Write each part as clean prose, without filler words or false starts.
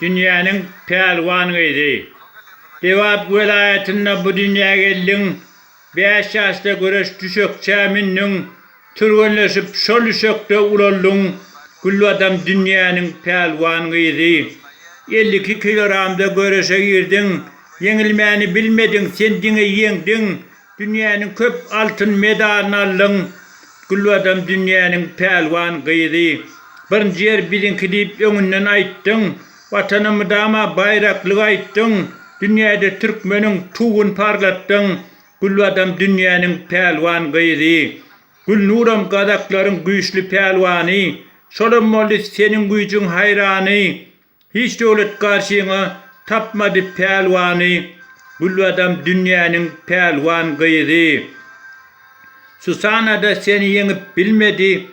dünyanın pelvanıydı. Devap velayetinde bu dünyaya geldin. 5 yaşta güreş düşük çaminnin türgünleşip şol düşükte ulollun. Kullu adam dünyanın pelvanıydı. 52 kilogramda güreşe girdin. Yenilmeyeni bilmedin, kendini yendin. Dünyanın köp altın medalını aldın. Kullu adam dünyanın pelvanıydı. Birinci yer birinki deyip önünden ayttın. Vatanımı dama bayraklığı ayttın. Dünyada Türkmenin tuğun parlattın. Kullu adam dünyanın pelvanıydı. Gül nuram kadakların güçlü pelvanı. Solum moldu senin gücün hayranı. Hiç devlet karşına tapmadı pelvanı. Kullu adam dünyanın pelvanıydı. Susana da seni yenip bilmedi.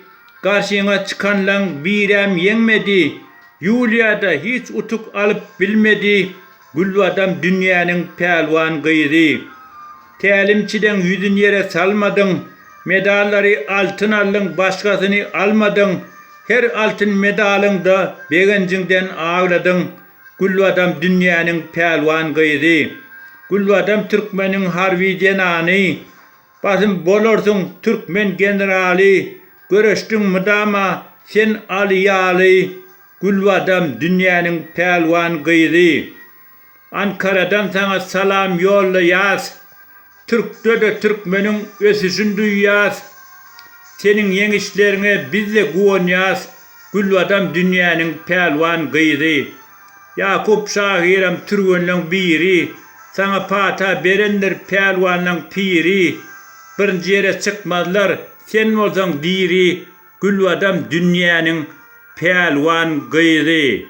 Karşına çıkanlan birem yenmedi. Yulia'da hiç utuk alıp bilmedi. Kullu adam dünyanın pelvanıydı. Telimçiden yüzün yere salmadın. Medalları altın aldın, başkasını almadın. Her altın medalında beğencinden ağladın. Kullu adam dünyanın pelvanıydı. Kullu adam Türkmenin harbi cenanı. Basın bolursun Türkmen generali. Görüştün mıdama sen aliyalı. Kullu adam dünyanın pelvanıydı. Ankara'dan sana salam yolla yaz. Türk'te de Türkmenin ösüsün duyuyaz. Senin yenişlerine biz de güveniyoruz. Kullu adam dünyanın pelvanıydı. Yakup Şahirem Türkmen'in biri. Sana pata berenler pelvanın piri. Birinci yere çıkmazlar. Sen olsan diri. Kullu adam dünyanın pelvanıydı.